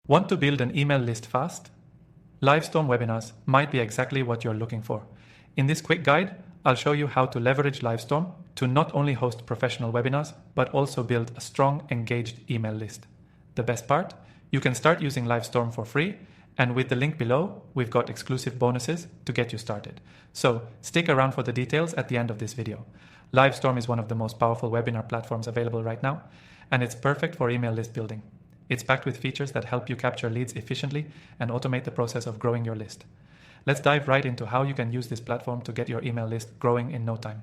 Want to build an email list fast? Livestorm webinars might be exactly what you're looking for. In this quick guide, I'll show you how to leverage Livestorm to not only host professional webinars, but also build a strong, engaged email list. The best part? You can start using Livestorm for free, and with the link below, we've got exclusive bonuses to get you started. So stick around for the details at the end of this video. Livestorm is one of the most powerful webinar platforms available right now, and it's perfect for email list building. It's packed with features that help you capture leads efficiently and automate the process of growing your list. Let's dive right into how you can use this platform to get your email list growing in no time.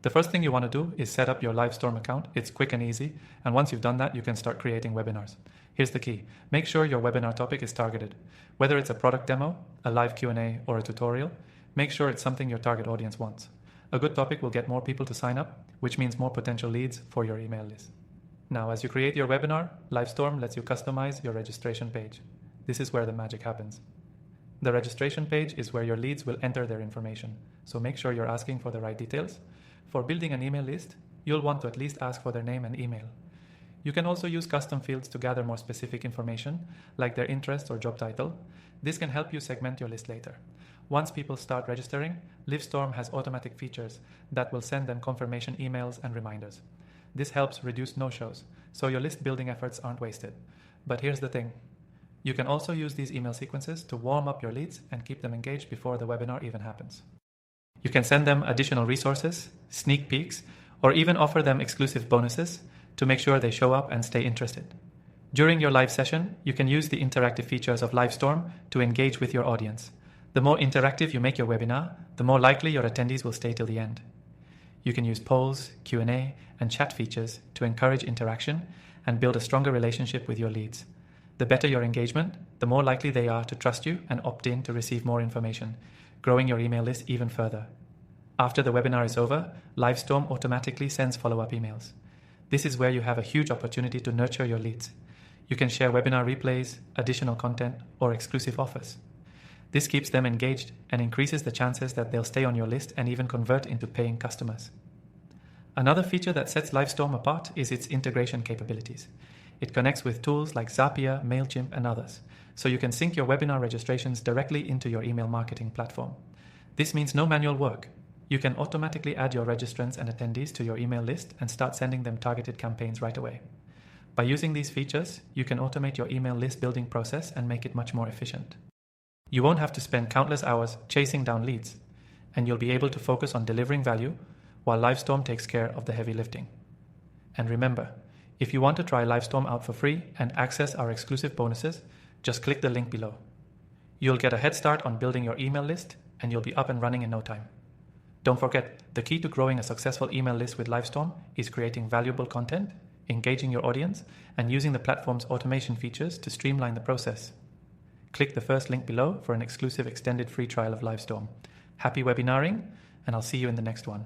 The first thing you want to do is set up your Livestorm account. It's quick and easy, and once you've done that, you can start creating webinars. Here's the key. Make sure your webinar topic is targeted. Whether it's a product demo, a live Q&A, or a tutorial, make sure it's something your target audience wants. A good topic will get more people to sign up, which means more potential leads for your email list. Now, as you create your webinar, Livestorm lets you customize your registration page. This is where the magic happens. The registration page is where your leads will enter their information, so make sure you're asking for the right details. For building an email list, you'll want to at least ask for their name and email. You can also use custom fields to gather more specific information, like their interest or job title. This can help you segment your list later. Once people start registering, Livestorm has automatic features that will send them confirmation emails and reminders. This helps reduce no-shows, so your list building efforts aren't wasted. But here's the thing. You can also use these email sequences to warm up your leads and keep them engaged before the webinar even happens. You can send them additional resources, sneak peeks, or even offer them exclusive bonuses to make sure they show up and stay interested. During your live session, you can use the interactive features of Livestorm to engage with your audience. The more interactive you make your webinar, the more likely your attendees will stay till the end. You can use polls, Q&A, and chat features to encourage interaction and build a stronger relationship with your leads. The better your engagement, the more likely they are to trust you and opt in to receive more information, growing your email list even further. After the webinar is over, Livestorm automatically sends follow-up emails. This is where you have a huge opportunity to nurture your leads. You can share webinar replays, additional content, or exclusive offers. This keeps them engaged and increases the chances that they'll stay on your list and even convert into paying customers. Another feature that sets Livestorm apart is its integration capabilities. It connects with tools like Zapier, MailChimp, and others, so you can sync your webinar registrations directly into your email marketing platform. This means no manual work. You can automatically add your registrants and attendees to your email list and start sending them targeted campaigns right away. By using these features, you can automate your email list building process and make it much more efficient. You won't have to spend countless hours chasing down leads, and you'll be able to focus on delivering value while Livestorm takes care of the heavy lifting. And remember, if you want to try Livestorm out for free and access our exclusive bonuses, just click the link below. You'll get a head start on building your email list, and you'll be up and running in no time. Don't forget, the key to growing a successful email list with Livestorm is creating valuable content, engaging your audience, and using the platform's automation features to streamline the process. Click the first link below for an exclusive extended free trial of Livestorm. Happy webinaring, and I'll see you in the next one.